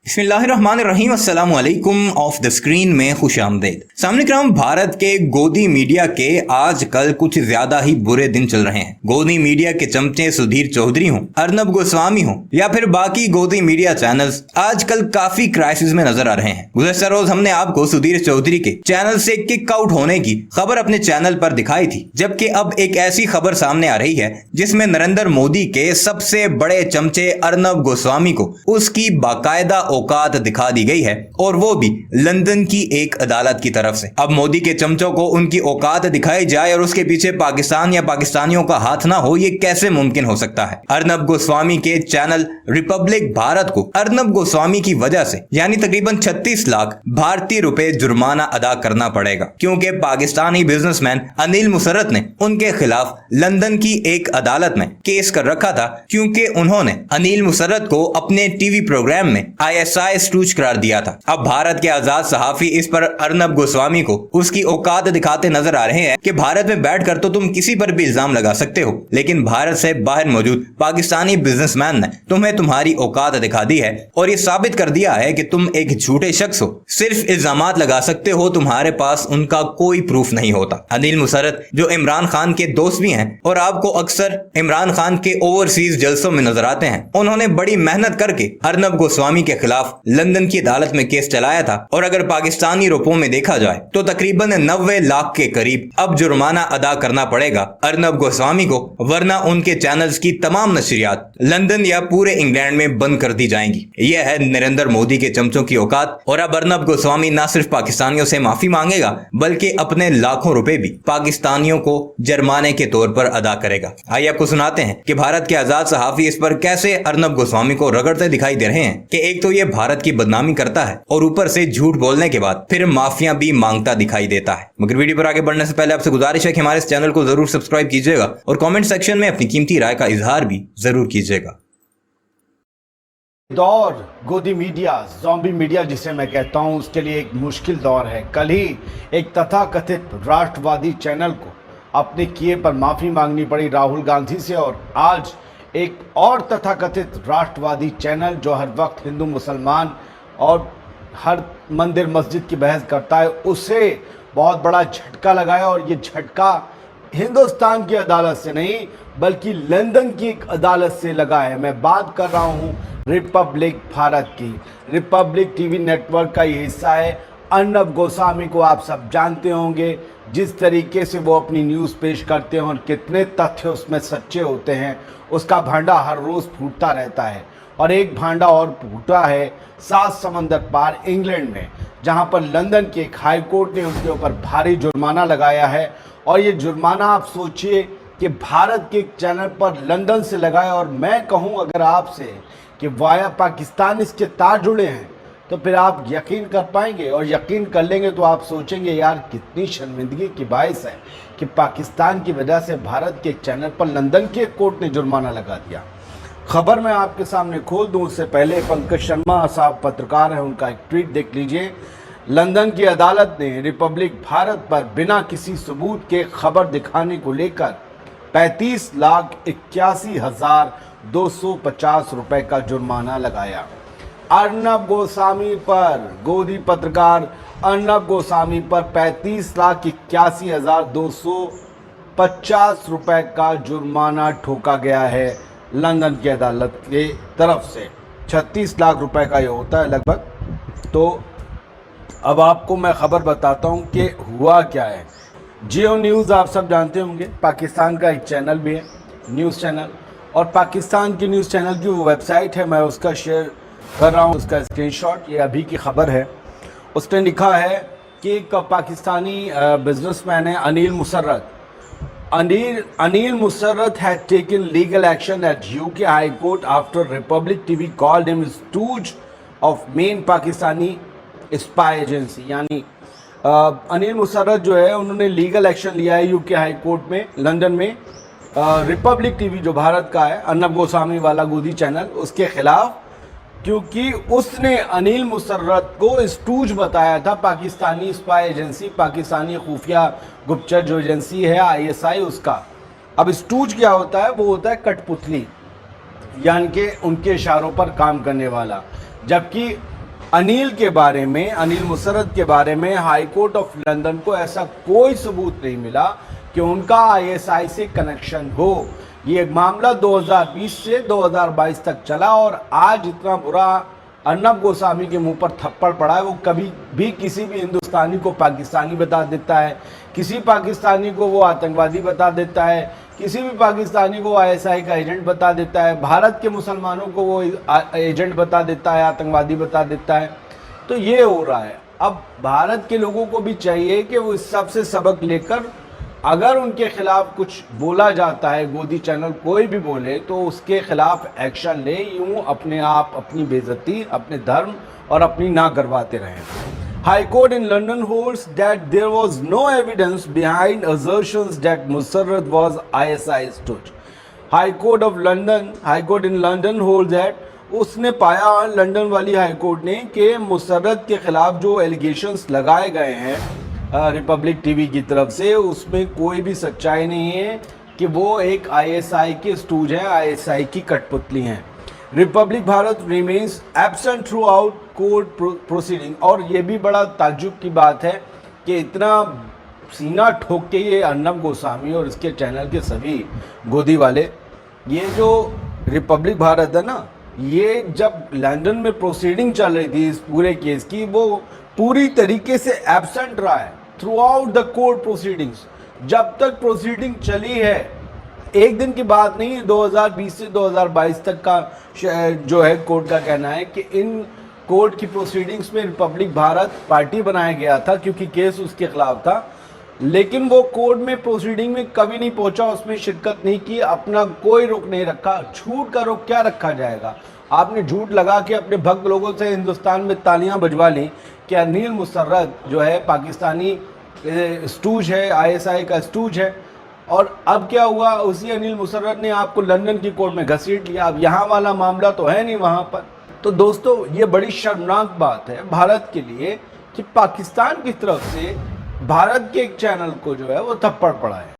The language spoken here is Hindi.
बिस्मिल्लाहिर्रहमानिर्रहीम अस्सलामु अलैकुम ऑफ द स्क्रीन में खुश आमदेद। सामने क्रम भारत के गोदी मीडिया के आजकल कुछ ज्यादा ही बुरे दिन चल रहे हैं। गोदी मीडिया के चमचे सुधीर चौधरी हों, अर्नब गोस्वामी हों या फिर बाकी गोदी मीडिया चैनल्स आजकल काफी क्राइसिस में नजर आ रहे हैं। गुज़श्ता रोज हमने आपको सुधीर चौधरी के चैनल से किक आउट होने की खबर अपने चैनल पर दिखाई थी, जबकि अब एक ऐसी खबर सामने आ रही है जिसमें नरेंद्र मोदी के सबसे बड़े चमचे अर्नब गोस्वामी को उसकी बाकायदा औकात दिखा दी गई है, और वो भी लंदन की एक अदालत की तरफ से। अब मोदी के चमचों को उनकी औकात दिखाई जाए और उसके पीछे पाकिस्तान या पाकिस्तानियों का हाथ ना हो, ये कैसे मुमकिन हो सकता है। अर्नब गोस्वामी के चैनल रिपब्लिक भारत को अर्नब गोस्वामी की वजह से यानी तकरीबन 36 लाख भारतीय रुपए जुर्माना अदा करना पड़ेगा, क्योंकि पाकिस्तानी बिजनेसमैन अनिल मुसर्रत ने उनके खिलाफ लंदन की एक अदालत में केस कर रखा था, क्योंकि उन्होंने अनिल मुसर्रत को अपने टीवी प्रोग्राम में ISI स्टूज करार दिया था। अब भारत के आजाद सहाफी इस पर अर्नब गोस्वामी को उसकी औकात दिखाते नजर आ रहे हैं कि भारत में बैठकर तो तुम किसी पर भी इल्जाम लगा सकते हो, लेकिन भारत से बाहर मौजूद पाकिस्तानी बिजनेसमैन ने तुम्हें तुम्हारी औकात दिखा दी है और ये साबित कर दिया है कि तुम एक झूठे शख्स हो। सिर्फ इल्जामात लगा सकते हो, तुम्हारे पास उनका कोई प्रूफ नहीं होता। अनिल मुसर्रत जो इमरान खान के दोस्त भी हैं और आपको अक्सर इमरान खान के ओवरसीज जलसों में नजर आते हैं, उन्होंने बड़ी मेहनत करके अर्नब गोस्वामी के खिलाफ लंदन की अदालत में केस चलाया था, और अगर पाकिस्तानी रुपयों में देखा जाए तो तकरीबन 90 लाख के करीब अब जुर्माना अदा करना पड़ेगा अर्नब गोस्वामी को, वरना उनके चैनल्स की तमाम नशरियात लंदन या पूरे इंग्लैंड में बंद कर दी जाएंगी। यह है नरेंद्र मोदी के चमचों की औकात। और अब अर्नब गोस्वामी न सिर्फ पाकिस्तानियों से माफी मांगेगा, बल्कि अपने लाखों रुपए भी पाकिस्तानियों को जुर्माने के तौर पर अदा करेगा। आइए आपको सुनाते हैं कि भारत के आजाद सहाफी इस पर कैसे अर्नब गोस्वामी को रगड़ते दिखाई दे रहे हैं कि एक तो ये भारत की बदनामी करता है और ऊपर से झूठ बोलने के बाद फिर माफिया भी मांगता दिखाई देता है। मगर वीडियो पर आगे बढ़ने से पहले आपसे गुजारिश है कि हमारे इस चैनल को जरूर सब्सक्राइब कीजिएगा और कमेंट सेक्शन में अपनी कीमती राय का इजहार भी जरूर कीजिएगा। दौर गोदी मीडिया, ज़ॉम्बी मीडिया जिसे मैं कहता हूं, उसके लिए एक मुश्किल दौर है। कल ही एक तथाकथित राष्ट्रवादी चैनल को अपने किए पर माफ़ी मांगनी पड़ी राहुल गांधी से, और आज एक और तथाकथित राष्ट्रवादी चैनल जो हर वक्त हिंदू मुसलमान और हर मंदिर मस्जिद की बहस करता है, उसे बहुत बड़ा झटका लगाया। और ये झटका हिंदुस्तान की अदालत से नहीं बल्कि लंदन की एक अदालत से लगा है। मैं बात कर रहा हूँ रिपब्लिक भारत की। रिपब्लिक टीवी नेटवर्क का ये हिस्सा है। अर्नब गोस्वामी को आप सब जानते होंगे, जिस तरीके से वो अपनी न्यूज़ पेश करते हैं और कितने तथ्य उसमें सच्चे होते हैं, उसका भांडा हर रोज़ फूटता रहता है। और एक भांडा और फूटा है 7 समंदर पार इंग्लैंड में, जहां पर लंदन के एक हाई कोर्ट ने उसके ऊपर भारी जुर्माना लगाया है। और ये जुर्माना आप सोचिए कि भारत के एक चैनल पर लंदन से लगाया। और मैं कहूं अगर आपसे कि वाया पाकिस्तान इसके तार जुड़े हैं, तो फिर आप यकीन कर पाएंगे, और यकीन कर लेंगे तो आप सोचेंगे यार कितनी शर्मिंदगी की बाइस है कि पाकिस्तान की वजह से भारत के एक चैनल पर लंदन के कोर्ट ने जुर्माना लगा दिया। खबर मैं आपके सामने खोल दूं उससे पहले पंकज शर्मा साहब पत्रकार हैं, उनका एक ट्वीट देख लीजिए। लंदन की अदालत ने रिपब्लिक भारत पर बिना किसी सबूत के खबर दिखाने को लेकर 35,81,250 रुपए का जुर्माना लगाया। अर्नब गोस्वामी पर, गोदी पत्रकार अर्नब गोस्वामी पर 35,81,250 रुपए का जुर्माना ठोका गया है लंदन की अदालत के तरफ से। 36 लाख रुपए का ये होता है लगभग। तो अब आपको मैं खबर बताता हूँ कि हुआ क्या है। जियो न्यूज़ आप सब जानते होंगे, पाकिस्तान का एक चैनल भी है, न्यूज़ चैनल, और पाकिस्तान की न्यूज़ चैनल की वो वेबसाइट है, मैं उसका शेयर कर रहा हूँ, उसका स्क्रीनशॉट, ये अभी की खबर है। उसने लिखा है कि एक पाकिस्तानी बिजनेसमैन है Anil Musarrat. Anil Musarrat had taken legal action at UK High Court after Republic TV called him stooge of main Pakistani spy agency। यानी अनिल मुसर्रत जो है उन्होंने लीगल एक्शन लिया है यूके हाई कोर्ट में लंदन में, रिपब्लिक टीवी जो भारत का है, अर्नब गोस्वामी वाला गोदी चैनल, उसके खिलाफ, क्योंकि उसने अनिल मुसर्रत को स्टूज बताया था पाकिस्तानी स्पाई एजेंसी, पाकिस्तानी खुफिया गुप्तचर जो एजेंसी है ISI उसका। अब स्टूज क्या होता है? वो होता है कठपुतली, यानी कि उनके इशारों पर काम करने वाला। जबकि अनिल के बारे में, अनिल मुसर्रत के बारे में हाई कोर्ट ऑफ लंदन को ऐसा कोई सबूत नहीं मिला कि उनका आईएसआई से कनेक्शन हो। ये मामला 2020 से 2022 तक चला और आज इतना बुरा अर्नब गोस्वामी के मुंह पर थप्पड़ पड़ा है। वो कभी भी किसी भी हिंदुस्तानी को पाकिस्तानी बता देता है, किसी पाकिस्तानी को वो आतंकवादी बता देता है, किसी भी पाकिस्तानी को आईएसआई का एजेंट बता देता है, भारत के मुसलमानों को वो एजेंट बता देता है, आतंकवादी बता देता है। तो ये हो रहा है। अब भारत के लोगों को भी चाहिए कि वो इस सब से सबक लेकर, अगर उनके खिलाफ कुछ बोला जाता है, गोदी चैनल कोई भी बोले, तो उसके खिलाफ एक्शन ले। यूं अपने आप अपनी बेइज्जती, अपने धर्म और अपनी ना करवाते रहें। High Court in London holds that there was no evidence behind assertions that Musarrat was ISI stooge. High Court in London holds that उसने पाया, लंदन वाली हाई कोर्ट ने, कि मुसर्रत के खिलाफ जो एलिगेशंस लगाए गए हैं रिपब्लिक टीवी की तरफ से, उसमें कोई भी सच्चाई नहीं है कि वो एक आईएसआई के स्टूज हैं, आईएसआई की कठपुतली हैं। Republic Bharat remains absent through out court proceeding. और ये भी बड़ा ताज्जुब की बात है कि इतना सीना ठोक के ये अर्नब गोस्वामी और इसके चैनल के सभी गोदी वाले, ये जो रिपब्लिक भारत है ना, ये जब लंदन में प्रोसीडिंग चल रही थी इस पूरे केस की, वो पूरी तरीके से एब्सेंट रहा है through out the court proceedings. जब तक प्रोसीडिंग चली है, एक दिन की बात नहीं, 2020 से 2022 तक का जो है कोर्ट का कहना है कि इन कोर्ट की प्रोसीडिंग्स में रिपब्लिक भारत पार्टी बनाया गया था क्योंकि केस उसके खिलाफ था, लेकिन वो कोर्ट में प्रोसीडिंग में कभी नहीं पहुंचा, उसमें शिरकत नहीं की, अपना कोई रुख नहीं रखा। झूठ का रुख क्या रखा जाएगा? आपने झूठ लगा के अपने भक्त लोगों से हिंदुस्तान में तालियां बजवा ली कि अनिल मुसर्रत जो है पाकिस्तानी स्टूज है, आईएसआई का स्टूज है। और अब क्या हुआ, उसी अनिल मुसर्रत ने आपको लंदन की कोर्ट में घसीट लिया। अब यहाँ वाला मामला तो है नहीं वहाँ पर। तो दोस्तों, ये बड़ी शर्मनाक बात है भारत के लिए कि पाकिस्तान की तरफ से भारत के एक चैनल को जो है वो थप्पड़ पड़ा है।